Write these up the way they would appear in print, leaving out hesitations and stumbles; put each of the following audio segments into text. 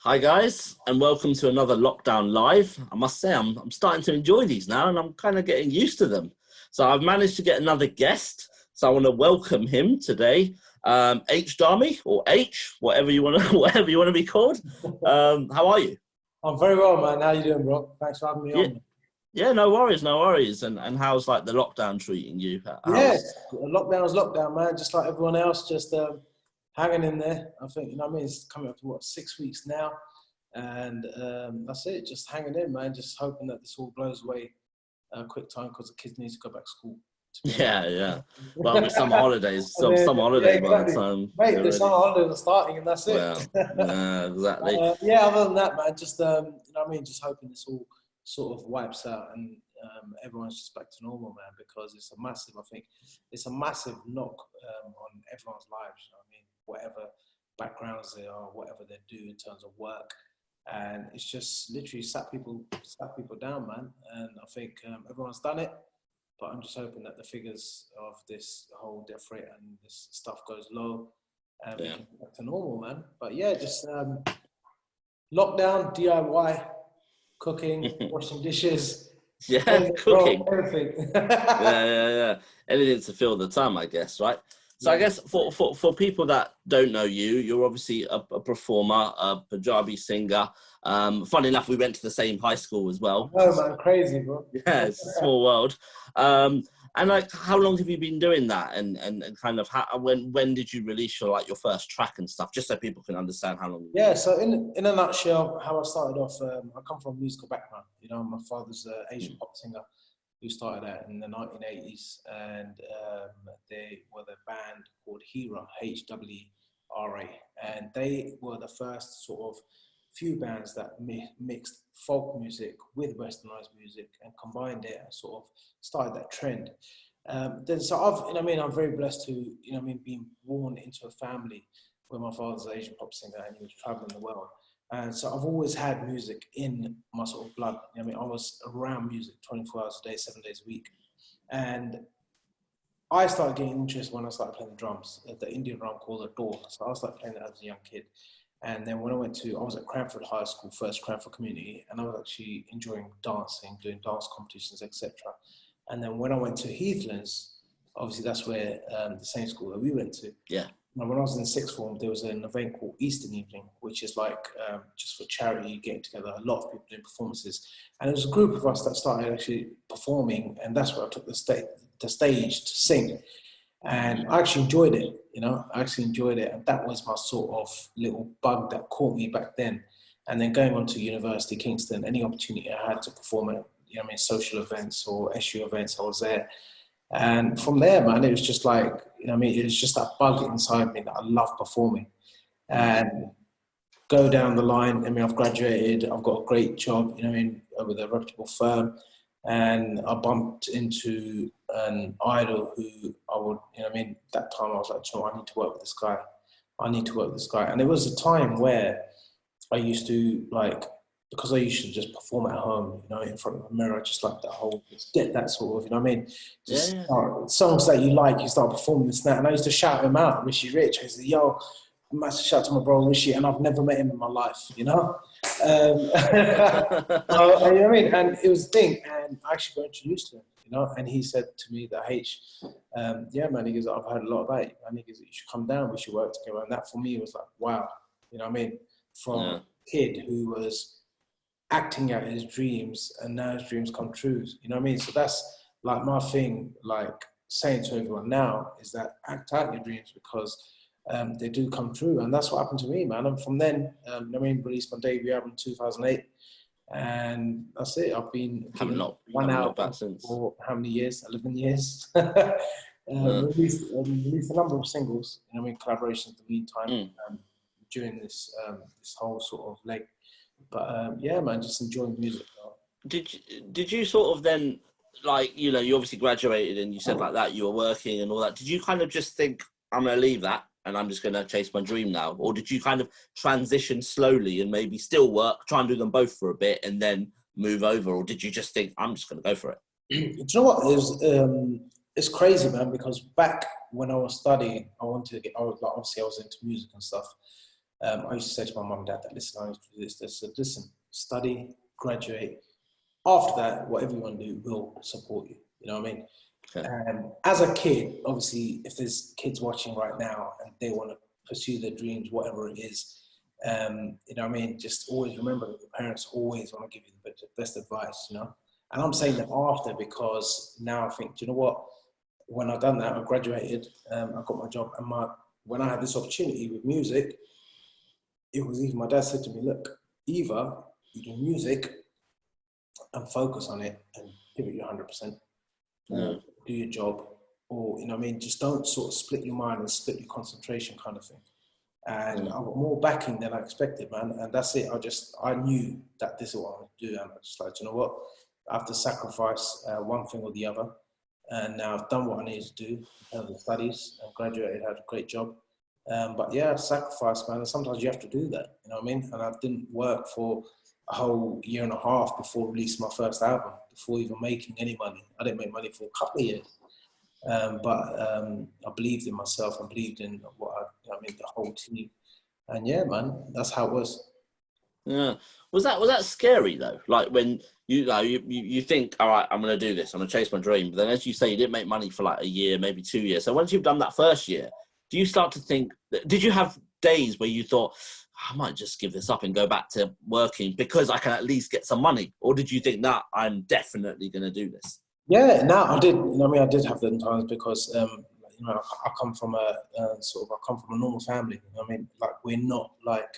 Hi guys, and welcome to another Lockdown Live. I must say, I'm starting to enjoy these now, and I'm kind of getting used to them. So I've managed to get another guest. So I want to welcome him today, H Dhami or H, whatever you want to whatever you want to be called. How are you? I'm very well, man. How you doing, bro? Thanks for having me Yeah, on. yeah, no worries, no worries. And how's like the lockdown treating you? Yes, How's lockdown's lockdown, man. Just like everyone else, just hanging in there. I think, it's coming up to what, 6 weeks now. And that's it, just hanging in, man. Just hoping that this all blows away quick time because the kids need to go back to school, to be honest. yeah, yeah. Well, with summer holidays, And some then, summer yeah, holidays by the exactly. time Mate, they're the summer ready. holidays are starting and that's it. Well, yeah, exactly. Yeah, other than that, man, just just hoping this all sort of wipes out and everyone's just back to normal, man. Because it's a massive, I think, it's a massive knock on everyone's lives. You know what I mean, whatever backgrounds they are, whatever they do in terms of work, and it's just literally sat people down, man. And I think everyone's done it, but I'm just hoping that the figures of this whole death rate and this stuff goes low and we Yeah. can get back to normal, man. But yeah, just lockdown, DIY, cooking, washing dishes, Yeah, everything, bro, cooking. everything. Yeah. Anything to fill the time, I guess, right? So I Yeah. guess for people that don't know you, you're obviously a performer, a Punjabi singer. Funny enough, we went to the same high school as well. No, man, crazy, bro. Yeah, it's a small world. Um, and like, how long have you been doing that? And kind of how when did you release your first track and stuff? Just so people can understand how long. Yeah, so in a nutshell, how I started off, I come from a musical background. You know, my father's an Asian pop singer who started out in the 1980s, and they were the band called Hera, HWRA, and they were the first sort of few bands that mixed folk music with westernized music and combined it and sort of started that trend. Then, so I'm very blessed to, being born into a family where my father's an Asian pop singer and he was traveling the world. And so I've always had music in my sort of blood. I was around music 24 hours a day, 7 days a week. And I started getting interested when I started playing the drums, the Indian drum called the door. So I started playing that as a young kid. And then when I was at Cranford High School, first Cranford Community, and I was actually enjoying dancing, doing dance competitions, etc. And then when I went to Heathlands, obviously that's where the same school that we went to. Yeah. And when I was in sixth form, there was an event called Eastern Evening, which is like just for charity, getting together, a lot of people doing performances. And there was a group of us that started actually performing, and that's where I took the stage to sing. And I actually enjoyed it, I actually enjoyed it. And that was my sort of little bug that caught me back then. And then going on to University, Kingston, any opportunity I had to perform at, social events or SU events, I was there. And from there, man, it was just like, it was just that bug inside me that I love performing. And go down the line, I've graduated, I've got a great job, with a reputable firm. And I bumped into an idol who I would, that time I was like, I need to work with this guy. I need to work with this guy. And it was a time where I used to because I used to just perform at home, in front of a mirror, just like that whole, just get that sort of, just songs that you like, you start performing this and that. And I used to shout him out, Rishi Rich. I said, yo, I must shout to my bro Rishi, and I've never met him in my life, so, and it was a thing, and I actually got introduced to him, and he said to me that, H, yeah, man, he goes, I've heard a lot about you, and he goes, you should come down, we should work together. And that for me was like, wow, from a kid who was acting out his dreams, and now his dreams come true, so that's like my thing, like saying to everyone now is that act out your dreams, because they do come true. And that's what happened to me, man. And from then, released my debut album in 2008. And that's it. I've been one out for how many years? 11 years. Released a number of singles, collaborations in the meantime, during this whole sort of leg. But yeah, man, just enjoying music. Did you sort of then, you obviously graduated and you said like that, you were working and all that. Did you kind of just think, I'm going to leave that and I'm just going to chase my dream now? Or did you kind of transition slowly and maybe still work, try and do them both for a bit and then move over? Or did you just think, I'm just going to go for it? Do you know what? It's crazy, man, because back when I was studying, I was into music and stuff. I used to say to my mum and dad that, listen, I need to do this. They said, listen, study, graduate. After that, whatever you want to do, we'll support you. You know what I mean? Okay. As a kid, obviously, if there's kids watching right now and they want to pursue their dreams, whatever it is, you know what I mean? Just always remember that the parents always want to give you the best advice, you know? And I'm saying that after, because now I think, do you know what? When I've done that, I graduated, I got my job, and when I had this opportunity with music, it was even, my dad said to me, look, either you do music and focus on it and give it your 100%, or do your job, or, you know what I mean, just don't sort of split your mind and split your concentration kind of thing. And I got more backing than I expected, man. And that's it. I knew that this is what I want to do. And I just like, you know what? I have to sacrifice one thing or the other. And now I've done what I needed to do in terms of studies and graduated, had a great job. But yeah, sacrifice, man. And sometimes you have to do that. You know what I mean? And I didn't work for a whole year and a half before releasing my first album, before even making any money. I didn't make money for a couple of years. But I believed in myself and believed in what the whole team. And yeah, man, that's how it was. Yeah. Was that scary though? Like when you think, all right, I'm going to do this, I'm going to chase my dream. But then, as you say, you didn't make money for like a year, maybe 2 years. So once you've done that first year, do you start to think? Did you have days where you thought, I might just give this up and go back to working because I can at least get some money? Or did you think, nah, I'm definitely going to do this? Yeah, no, I did. You know what I mean? I did have them times because, you know, I come from a normal family. You know what I mean? Like, we're not like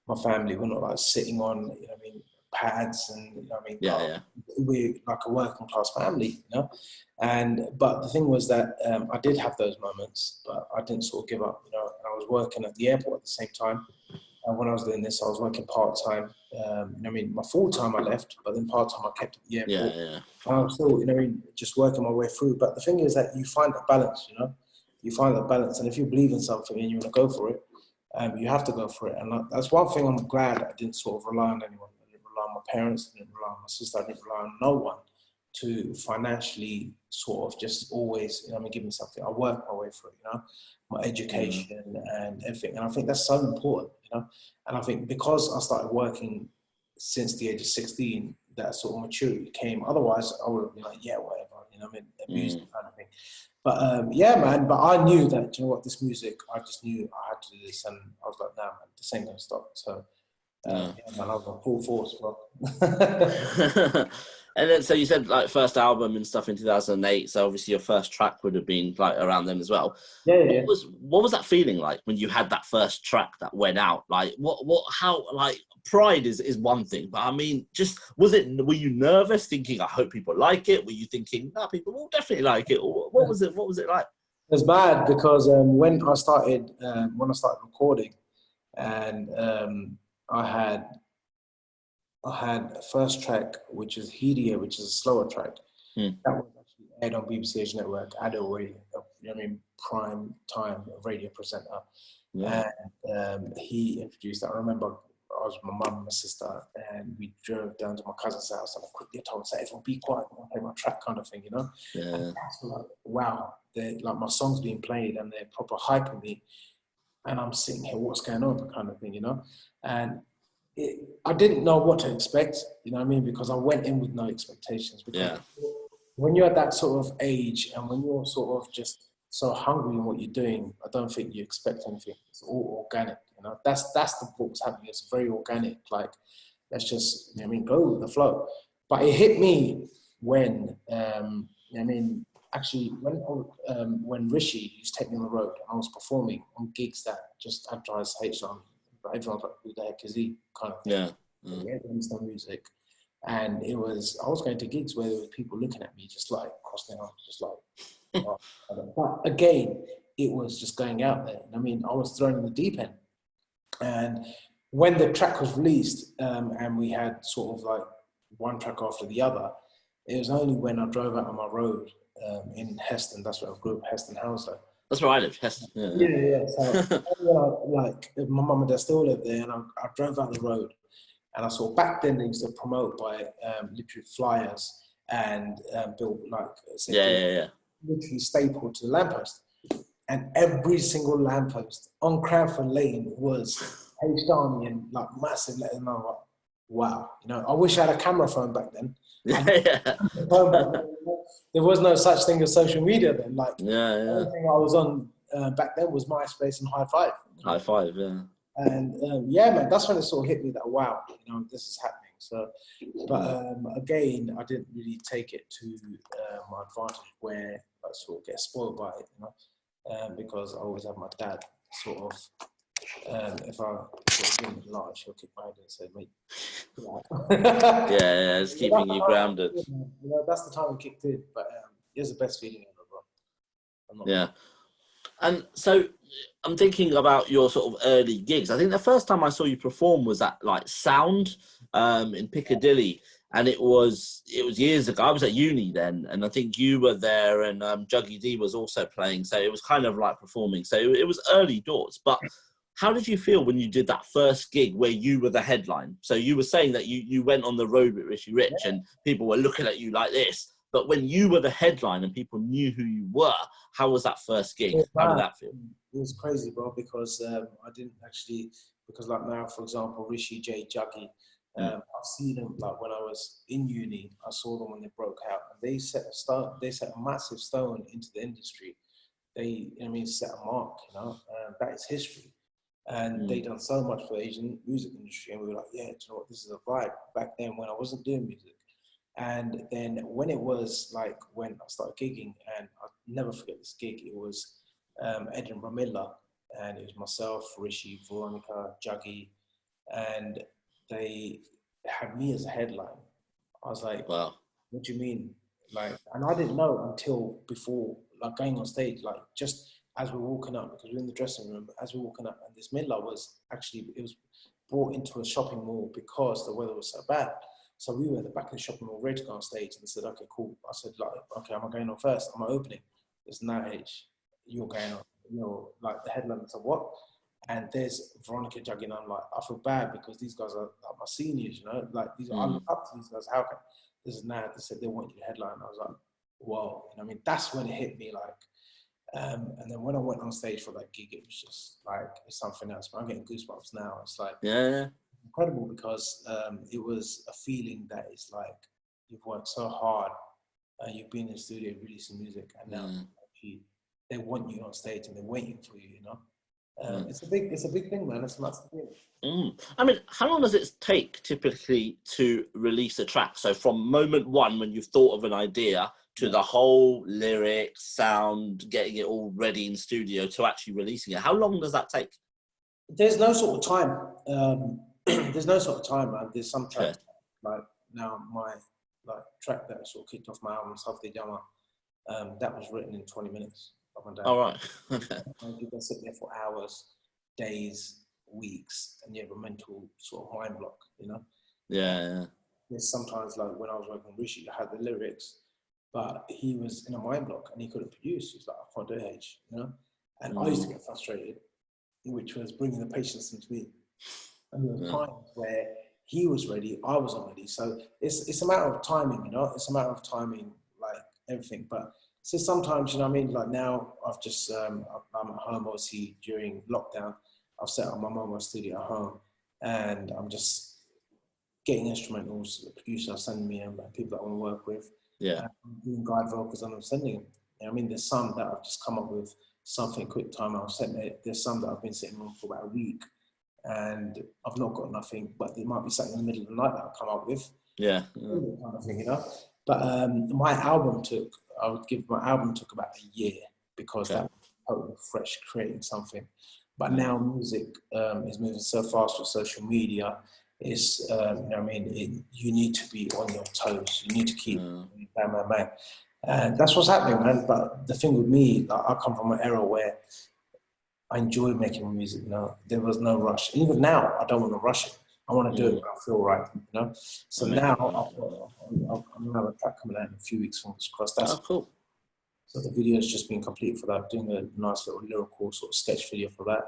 my family. We're not like sitting on, you know what I mean, pads and, you know what I mean? Yeah. We're like a working class family, you know? But the thing was that I did have those moments, but I didn't sort of give up, you know? And I was working at the airport at the same time. And when I was doing this, I was working part-time. I mean, my full-time I left, but then part-time I kept at the airport. Yeah. And I was still, you know, just working my way through. But the thing is that you find that balance, you know? You find that balance. And if you believe in something and you want to go for it, you have to go for it. And that's one thing I'm glad I didn't sort of rely on anyone. I didn't rely on my parents. I didn't rely on my sister. I didn't rely on no one to financially sort of just always, you know, I mean, give me something. I work my way through it, you know, my education and everything. And I think that's so important, you know. And I think because I started working since the age of 16, that sort of maturity came. Otherwise, I would have been like, yeah, whatever, you know, I mean, abused kind of thing. But yeah, man, but I knew that, you know what, this music, I just knew I had to do this. And I was like, nah, man, this ain't going to stop. So, yeah, man, I was on full force, bro. And then, so you said like first album and stuff in 2008. So obviously your first track would have been like around then as well. Yeah. What was that feeling like when you had that first track that went out? Like how, like, pride is one thing, but I mean, just, were you nervous thinking, I hope people like it? Were you thinking, no, people will definitely like it? Or what was it like? It was bad because when I started recording, and I had a first track, which is Hedia, which is a slower track. That was actually aired on BBCH Network, Adaway, you know what I mean, prime time radio presenter. Yeah. And he introduced that. I remember I was with my mum and my sister, and we drove down to my cousin's house, and I quickly told him, say, everyone be quiet, I want to play my track kind of thing, you know? Yeah. And that's like, wow, like my song's being played and they're proper hyping me. And I'm sitting here, what's going on, kind of thing, you know? And I didn't know what to expect, you know what I mean? Because I went in with no expectations. Because when you're at that sort of age and when you're sort of just so hungry in what you're doing, I don't think you expect anything. It's all organic, you know? That's what's happening. It's very organic. Like, let's just, you know what I mean, go with the flow. But it hit me when, actually, when Rishi used to take me on the road, I was performing on gigs that just advertised H Dhami. Everyone's like, who the heck is he? Kind of thing. Yeah, understand music. And I was going to gigs where there were people looking at me just like crossing their arms, just like, oh. But again, it was just going out there. I mean, I was thrown in the deep end. And when the track was released, and we had sort of like one track after the other, it was only when I drove out on my road in Heston, that's where I grew up, Heston Hounslow. That's where I live, Heston. Yeah. So, like, my mum and dad still lived there, and I drove out the road, and I saw back then they used to promote by literally flyers and built like literally stapled to the lamppost, and every single lamppost on Cranford Lane was H Dhami and like massive letters, and I'm like, wow, you know, I wish I had a camera phone back then. Yeah, yeah, There was no such thing as social media then. Like, yeah, the yeah. only thing I was on back then was MySpace and High Five. High five, yeah. And yeah, man, that's when it sort of hit me that, wow, you know, this is happening. So, but again, I didn't really take it to my advantage where I sort of get spoiled by it, you know, because I always have my dad sort of, if I sort of large, he'll kick my head and say, mate, Yeah, yeah, it's keeping you grounded. You know, that's the time it kicked in, but it's the best feeling ever, bro. Yeah. And so I'm thinking about your sort of early gigs. I think the first time I saw you perform was at like Sound in Piccadilly. And it was years ago. I was at uni then, and I think you were there, and Juggy D was also playing. So it was kind of like performing. So it was early doors. But how did you feel when you did that first gig where you were the headline? So you were saying that you went on the road with Richie Rich, and people were looking at you like this. But when you were the headline and people knew who you were, how was that first gig? How did that feel? It was crazy, bro, because I didn't actually, because like now, for example, Rishi, J, Juggy, I've seen them like when I was in uni. I saw them when they broke out, and they set a massive stone into the industry. They, I mean, set a mark, you know, that is history. And they done so much for the Asian music industry, and we were like, yeah, do you know what, this is a vibe. Back then when I wasn't doing music. And then when it was like, when I started gigging, and I'll never forget this gig, it was Edinburgh Miller, and it was myself, Rishi, Veronica, Juggy, and they had me as a headline. I was like, wow, what do you mean? Like, and I didn't know until before, like going on stage, like just as we're walking up, because we're in the dressing room, as we're walking up, and this Miller was actually, it was brought into a shopping mall because the weather was so bad. So we were at the back of the shopping mall, ready to go on stage, and they said, okay, cool. I said, like, okay, am I going on first? Am I opening? It's no H. You're going on. You're like the headline. I said, what? And there's Veronica Juggy, and I'm like, I feel bad because these guys are like my seniors, you know? Like, I look up to these guys. How can this is now? They said they want you to headline. I was like, whoa. And I mean, that's when it hit me, like, and then when I went on stage for that gig, it was just like, it's something else. But I'm getting goosebumps now. It's like, yeah, incredible, because it was a feeling that is like, you've worked so hard, you've been in the studio releasing music, and now actually they want you on stage and they're waiting for you, you know. It's a big thing, man. It's a massive thing. I mean, how long does it take typically to release a track? So from moment one, when you've thought of an idea, to the whole lyrics, sound, getting it all ready in studio, to actually releasing it, how long does that take? There's no sort of time. There's no sort of time, man. There's some tracks, like now my track that sort of kicked off my album, H Dhami, that was written in 20 minutes of my day. All right. Okay. You can sit there for hours, days, weeks, and you have a mental sort of mind block, you know? Yeah. There's sometimes, like when I was working with Rishi, I had the lyrics, but he was in a mind block and he couldn't produce. He was like, I can't do H, you know? And I used to get frustrated, which was bringing the patience into me. And there were times where he was ready, I wasn't ready. So it's a matter of timing, you know? It's a matter of timing, like everything. But so sometimes, you know what I mean? Like now I've just, I'm at home, obviously during lockdown. I've set up my mobile studio at home, and I'm just getting instrumentals. The producer sending me people that I want to work with. Yeah. I'm doing guide vocals, and I'm sending them. You know, I mean, there's some that I've just come up with something quick time. I've sent it. There's some that I've been sitting on for about a week, and I've not got nothing. But there might be something in the middle of the night that I'll come up with. Yeah. Kind of thing, you know. But my album took about a year, because that was totally fresh, creating something. But now music is moving so fast with social media. It's, you know what I mean? You need to be on your toes. You need to keep bang. And that's what's happening, man. But the thing with me, like, I come from an era where I enjoyed making music, you know. There was no rush. And even now, I don't want to rush it. I want to do it when I feel right, you know. So now I'm gonna have a track coming out in a few weeks, fingers crossed. That's cool. So the video has just been complete for that, doing a nice little lyrical sort of sketch video for that.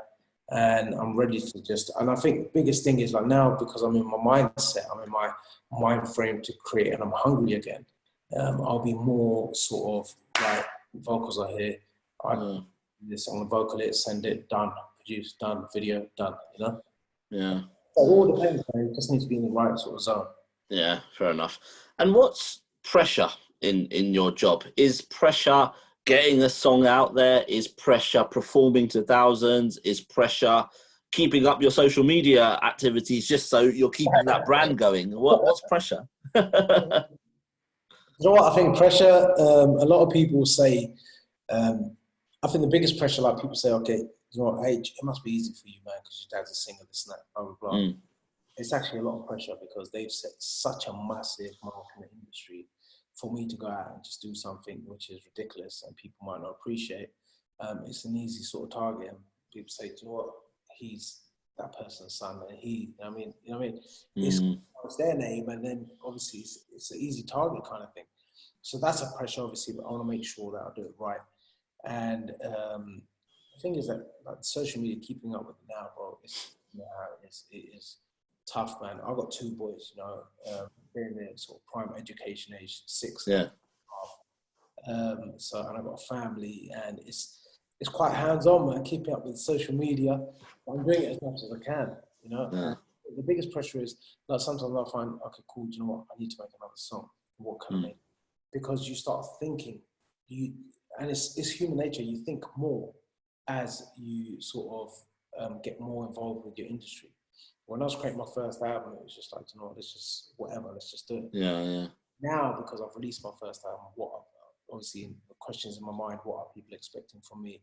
And I'm ready to and I think the biggest thing is, like, now, because I'm in my mindset, I'm in my mind frame to create, and I'm hungry again, I'll be more sort of like, vocals are here, I this on the vocal it, send it, done, produce, done, video, done, you know. Yeah. So it all depends, man. You just need to be in the right sort of zone. Yeah, fair enough. And what's pressure in your job? Is pressure getting a song out there? Is pressure performing to thousands? Is pressure keeping up your social media activities just so you're keeping that brand going? What's pressure? You know what? I think pressure. A lot of people say. Um, I think the biggest pressure, like people say, okay, you know what, H, it must be easy for you, man, because your dad's a singer, this and that, blah blah blah. Mm, It's actually a lot of pressure because they've set such a massive mark in the industry for me to go out and just do something which is ridiculous and people might not appreciate. It's an easy sort of target, and people say, "Do you know what, he's that person's son," and it's, mm, it's their name, and then obviously it's an easy target kind of thing. So that's a pressure, obviously, but I want to make sure that I do it right. And the thing is that like social media, keeping up with it now, bro, it is tough, man. I've got two boys, they're in their sort of prime education age, 6 and yeah. 12. So, and I've got a family, and it's quite hands-on, man. Keeping up with social media, but I'm doing it as much as I can, Yeah. And the biggest pressure is like sometimes I find, okay, cool. Do you know what? I need to make another song. What can I Mm, make? Because you start thinking, and it's human nature. You think more as you sort of get more involved with your industry. When I was creating my first album, it was just like, you know, let's just whatever, let's just do it. yeah. Yeah. Now, because I've released my first album, obviously the questions in my mind, what are people expecting from me?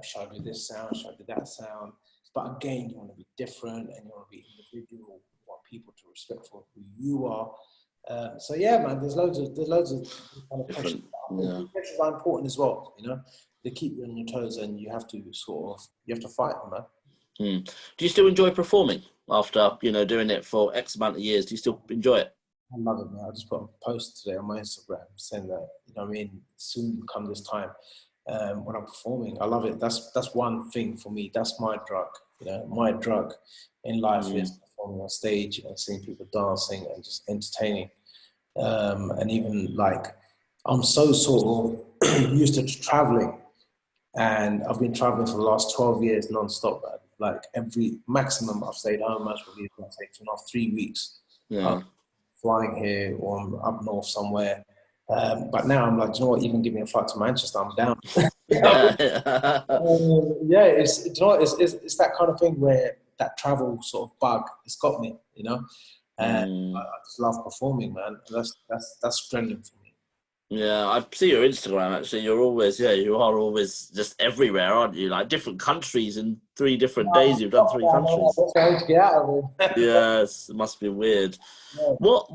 Should I do this sound? Should I do that sound? But again, you want to be different and you want to be individual. You want people to respect for who you are. So yeah, man, there's loads of kind of pressures. Different. Yeah. Pressures are important as well. They keep you on your toes, and you have to fight them, man. Mm. Do you still enjoy performing after doing it for X amount of years? Do you still enjoy it? I love it, man. I just put a post today on my Instagram saying that, soon come this time when I'm performing. I love it. That's one thing for me. That's my drug. My drug in life is Mm, performing on stage and seeing people dancing and just entertaining. And even like, I'm so sort of used to traveling, and I've been traveling for the last 12 years non-stop, man. Like every maximum I've stayed home, most probably about 2.5, 3 weeks. yeah. Flying here or I'm up north somewhere. But now I'm like, you know what? Even give me a flight to Manchester, I'm down. Yeah. Yeah, it's that kind of thing where that travel sort of bug has got me, And Mm. I just love performing, man. That's strengthening for me. Yeah, I see your Instagram actually. You are always just everywhere, aren't you? Like different countries in 3 different days. You've done three countries. That's trying to get out of it. Yes, it must be weird. Yeah. What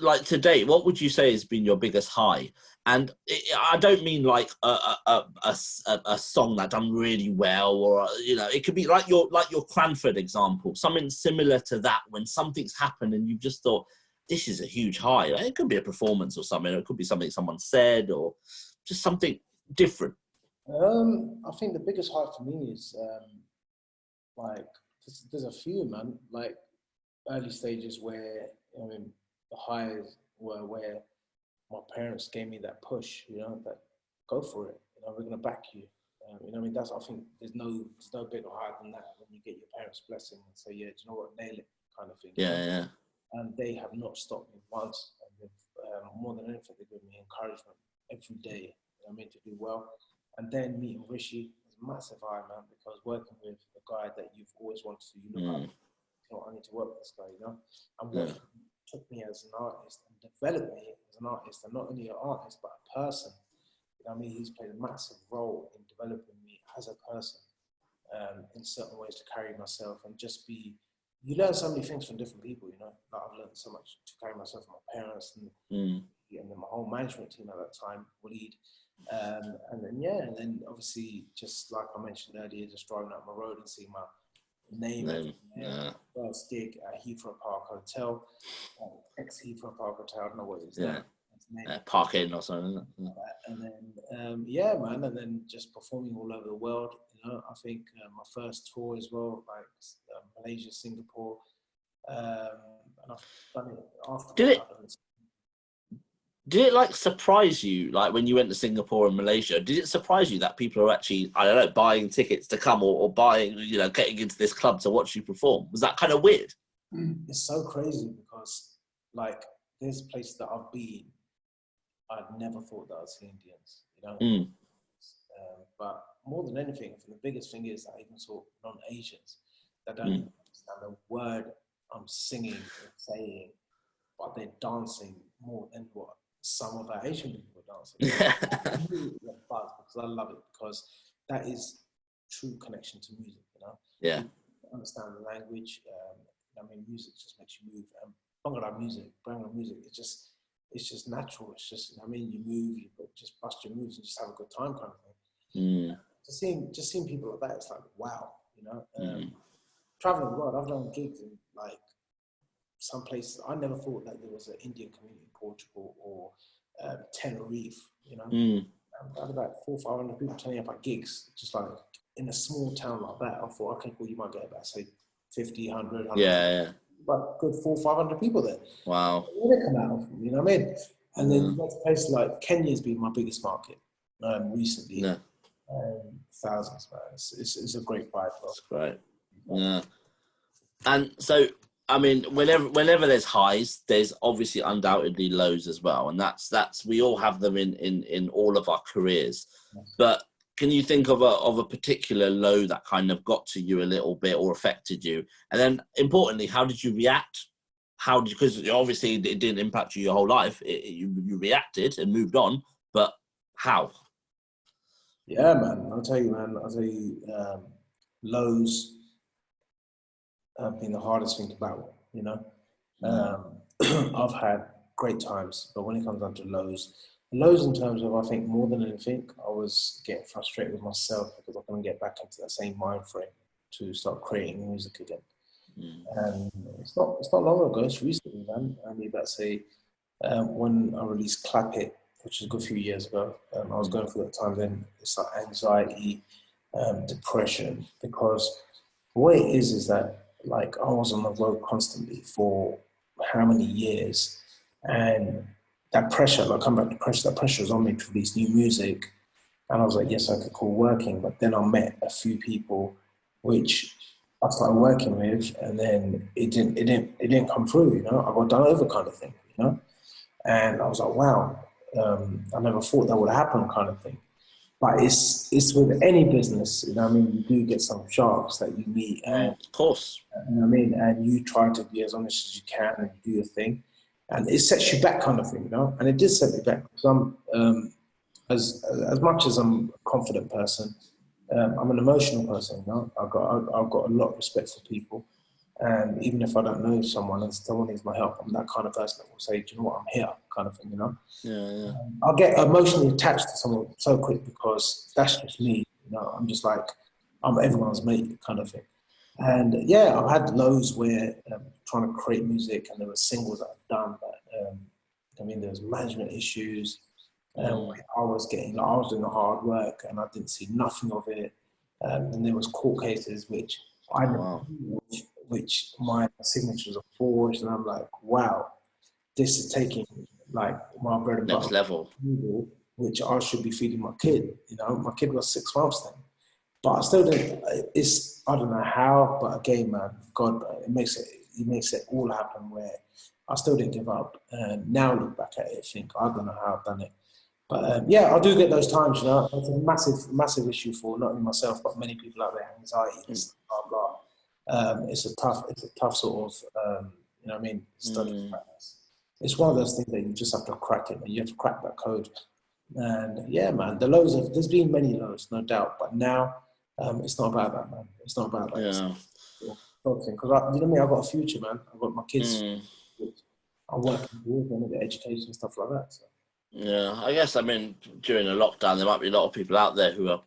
like to date, what would you say has been your biggest high? And I don't mean like a song that done really well, or it could be like your Cranford example, something similar to that when something's happened and you've just thought this is a huge high. Like, it could be a performance or something, or it could be something someone said, or just something different. I think the biggest high for me is like there's a few, man. Like early stages where the highs were where my parents gave me that push, that go for it. We're gonna back you. That's, I think there's no bigger high than that when you get your parents' blessing and say, yeah, do you know what, nail it, kind of thing. Yeah, yeah, And they have not stopped me once. And more than anything, they give me encouragement every day. To do well. And then meeting Rishi was a massive high, man, because working with a guy that you've always wanted to, you look up, I need to work with this guy, and what yeah, he took me as an artist and developed me as an artist, and not only an artist but a person. He's played a massive role in developing me as a person, in certain ways to carry myself and just be. You learn so many things from different people, Like I've learned so much to carry myself from my parents and then my whole management team at that time, Waleed. And then obviously, just like I mentioned earlier, just driving up my road and seeing my name yeah, first gig at Heathrow Park Hotel, ex Heathrow Park Hotel. I don't know what it is yeah. now. Park in or something. And then yeah, man, and then just performing all over the world. I think my first tour as well, like Malaysia, Singapore, and I've done it after Did that. it? did it like surprise you, like when you went to Singapore and Malaysia? Did it surprise you that people are actually, I don't know, buying tickets to come or buying, getting into this club to watch you perform? Was that kind of weird? It's so crazy because, like, there's places that I've been, I'd never thought that I'd see Indians, Mm. But more than anything, the biggest thing is that I even saw non-Asians that don't Mm. even understand the word I'm singing or saying, but they're dancing more than what some of our Asian people are dancing. Buzz, because I love it, because that is true connection to music, Yeah. You understand the language. Music just makes you move. Bhangra music, it's just natural. It's just, you move, you just bust your moves and just have a good time kind of thing. Mm. Just seeing people like that, it's like, wow, Mm. Traveling the world, I've done gigs in like some places. I never thought that there was an Indian community in Portugal or Tenerife, Mm. I had about 400-500 people turning up at gigs, just like in a small town like that. I thought, okay, cool, you might get about, say, 50, 100, Yeah. but good 400-500 people there. Wow. Where they come out from, you know what I mean? And then you go to places like Kenya's been my biggest market recently. Yeah. Thousands, man. It's a great vibe. That's great. Yeah. And so, I mean, whenever there's highs, there's obviously undoubtedly lows as well, and that's we all have them in all of our careers. But can you think of a particular low that kind of got to you a little bit or affected you? And then, importantly, how did you react? Because obviously it didn't impact you your whole life. You reacted and moved on, but how? Yeah, man. I'll tell you, lows have been the hardest thing to battle, I've had great times, but when it comes down to lows in terms of, I think more than anything, I was getting frustrated with myself because I couldn't get back into that same mind frame to start creating music again. And it's not long ago, it's recently, man. I mean, let's say when I released Clap It, which is a good few years ago, I was going through that time then. It's like anxiety, depression, because what it is that, like, I was on the road constantly for how many years, and that pressure, like, come back to pressure, that pressure was on me to release new music, and I was like, yes, okay, cool, working, but then I met a few people which I started working with, and then it didn't come through, I got done over kind of thing, and I was like, wow, I never thought that would happen kind of thing. But it's with any business, you do get some sharks that you meet, and Of course. and you try to be as honest as you can and do your thing, and it sets you back kind of thing, and it did set me back. So as much as I'm a confident person, I'm an emotional person, I've got a lot of respect for people. And even if I don't know someone and someone needs my help, I'm that kind of person that will say, do you know what, I'm here, kind of thing, Yeah. I'll get emotionally attached to someone so quick because that's just me, I'm just like, I'm everyone's mate kind of thing. And yeah, I've had lows where trying to create music, and there were singles that I've done, but there was management issues. I was doing the hard work and I didn't see nothing of it. And there was court cases which which my signatures are forged, and I'm like, wow, this is taking like my bread and Next butter, level. which I should be feeding my kid. My kid was 6 months then, but I still didn't. I don't know how, but again, man, God, it makes it all happen. Where I still didn't give up, and now look back at it, think I don't know how I've done it. But yeah, I do get those times. It's a massive issue for not only myself but many people out there. Anxiety, this, blah blah. It's a tough sort of, study practice. It's one of those things that you just have to crack it, and you have to crack that code. And yeah, man, there's been many lows, no doubt, but now it's not about that, man. It's not about that. Yeah. Because you know what I mean, I've got a future, man. I've got my kids. I'm working towards them, the education and stuff like that. So. Yeah, I guess, during a lockdown, there might be a lot of people out there who are,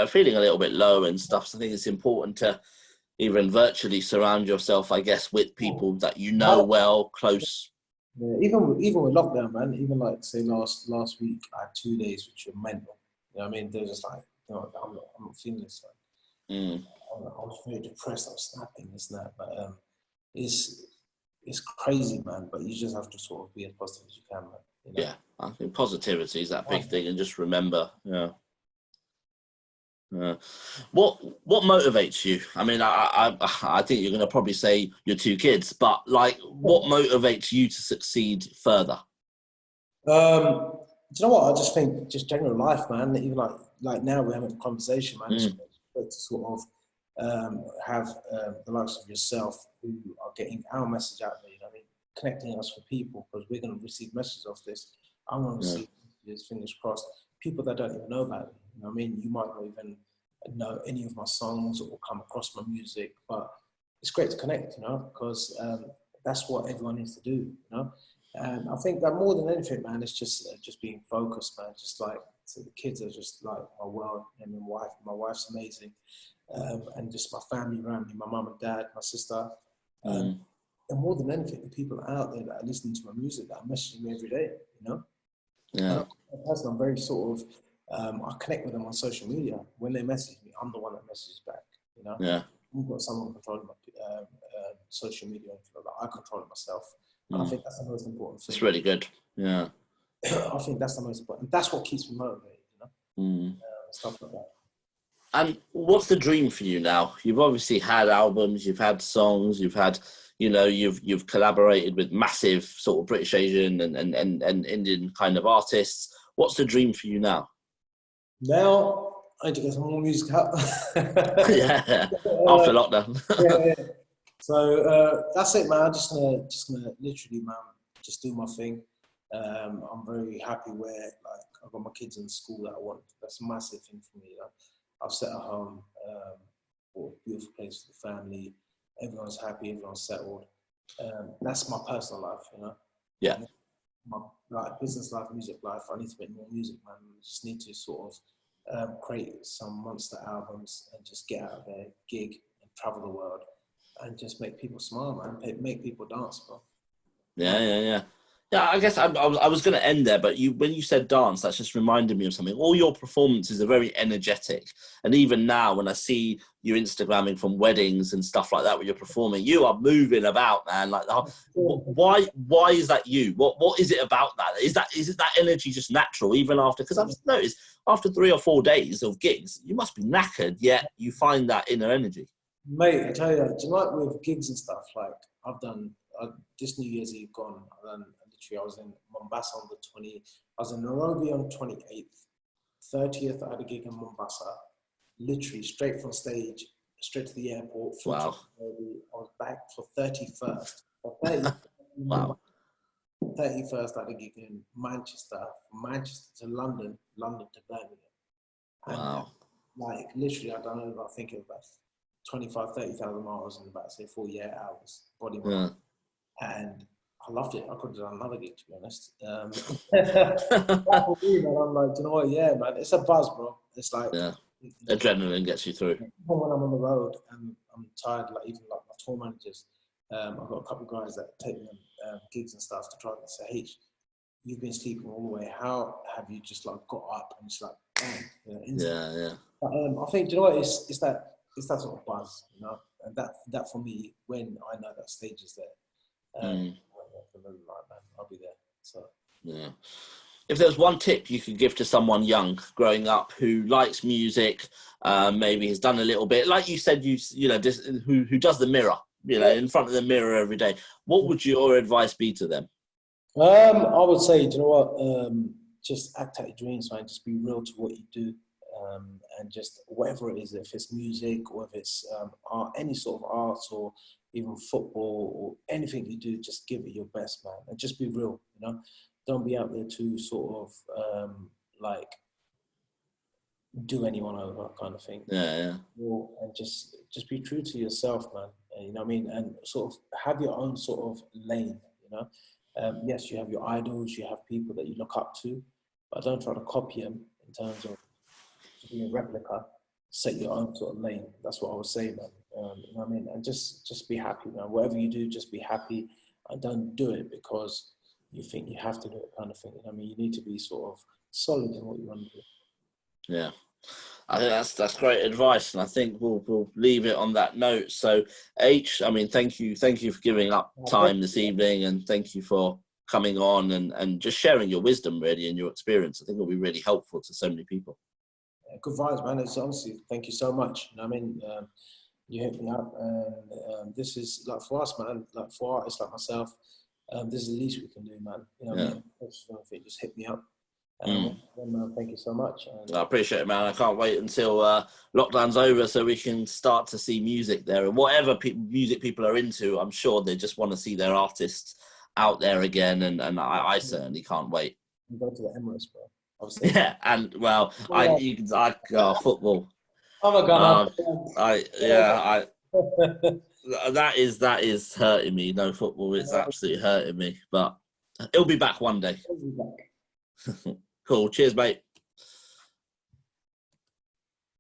feeling a little bit low and stuff. So I think it's important to even virtually surround yourself, I guess, with people that you know well, close. Yeah, even with lockdown, man. Even like say last week, I had 2 days which were mental. You know what I mean? They're just like, I'm not feeling this. I was very depressed. I was snapping this and that, but it's crazy, man. But you just have to sort of be as positive as you can, man. You know? Yeah, I think positivity is that big thing, and just remember, yeah. What motivates you? I mean, I think you're going to probably say your two kids, but like, what motivates you to succeed further? Do you know what? I just think just general life, man. Even like now we're having a conversation, man. It's great to sort of have the likes of yourself who are getting our message out there. You know what I mean? Connecting us with people, because we're going to receive messages of this. I'm going to receive messages, fingers crossed. People that don't even know about it. You know what I mean? You might not even know any of my songs or come across my music, but it's great to connect, you know, because that's what everyone needs to do, you know. And I think that more than anything, man, it's just being focused, man. Just like, so the kids are just like my world, and my wife's amazing, and just my family around me, my mum and dad, my sister, and more than anything, the people out there that are listening to my music, that are messaging me every day, you know. Yeah. I'm very sort of, I connect with them on social media. When they message me, I'm the one that messages back, you know. Yeah. I've got someone controlling my social media, and I control it myself. And I think that's the most important thing. It's really good. Yeah. I think that's the most important. That's what keeps me motivated, you know, stuff like that. And what's the dream for you now? You've obviously had albums, you've had songs, you've had, you know, you've collaborated with massive sort of British, Asian and Indian kind of artists. What's the dream for you now? Now I need to get some more music out. Yeah, after lockdown. Yeah. So that's it, man. I'm just gonna literally, man, just do my thing. I'm very happy where, like, I've got my kids in school that I want. That's a massive thing for me. You know? I've set a home, for a beautiful place for the family. Everyone's happy, everyone's settled. That's my personal life, you know. Yeah. My like business life, music life. I need to make more music, man. I just need to sort of create some monster albums and just get out there, gig, and travel the world, and just make people smile, man. Make people dance, bro. Yeah. I guess I was going to end there, but when you said dance, that's just reminded me of something. All your performances are very energetic, and even now, when I see you Instagramming from weddings and stuff like that, where you're performing, you are moving about, man. Like, why is that you? What is it about that? Is it that energy just natural, even after? Because I've noticed after 3 or 4 days of gigs, you must be knackered, yet you find that inner energy. Mate, I tell you, do you know, like with gigs and stuff, like I've done this New Year's Eve gone. I was in Mombasa on the 20th. I was in Nairobi on the 28th. 30th, I had a gig in Mombasa. Literally straight from stage, straight to the airport. Wow. I was back for 31st. Wow. 31st, I had a gig in Manchester. From Manchester to London, London to Birmingham. And wow. Like literally, I don't know, I think it was about 25, 30,000 miles in about, say, 48 hours. Body weight. And I loved it. I could have done another gig, to be honest. For me, man, I'm like, do you know what? Yeah, man, it's a buzz, bro. It's like adrenaline gets you through. When I'm on the road and I'm tired, like even like my tour managers, I've got a couple of guys that take me on gigs and stuff to try and say, H, you've been sleeping all the way. How have you just like got up and it's like, bang, yeah. But, I think, do you know what? It's that sort of buzz, you know, and that for me, when I know that stage is there. I'll be there. So yeah. If there's one tip you could give to someone young growing up who likes music, maybe has done a little bit, like you said, who does the mirror, in front of the mirror every day, what would your advice be to them? I would say, do you know what? Just act out your dreams, man. Just be real to what you do, and just whatever it is, if it's music or if it's art, any sort of art or even football or anything you do, just give it your best, man, and just be real. You know, don't be out there to sort of like do anyone over, kind of thing. Yeah. And just be true to yourself, man. You know what I mean? And sort of have your own sort of lane. You know, yes, you have your idols, you have people that you look up to, but don't try to copy them in terms of being a replica. Set your own sort of lane. That's what I would say, man. You know what I mean? And just be happy, man. Whatever you do, just be happy, and don't do it because you think you have to do it, kind of thing. You know what I mean? You need to be sort of solid in what you want to do. Yeah, I think that's great advice, and I think we'll leave it on that note. So, H, I mean, thank you for giving up time this evening, and thank you for coming on and just sharing your wisdom, really, and your experience. I think it'll be really helpful to so many people. Yeah, good vibes, man. It's honestly, thank you so much. You know what I mean? You hit me up, and this is like for us, man. Like for artists like myself, this is the least we can do, man. You know what I mean? Just hit me up. Thank you so much. I appreciate it, man. I can't wait until lockdown's over so we can start to see music there. And whatever music people are into, I'm sure they just want to see their artists out there again. And I certainly can't wait. Go to the Emirates, bro. Obviously. Yeah, and well, football. Oh my God! That is hurting me. No football, it's absolutely hurting me. But it'll be back one day. Cool. Cheers, mate.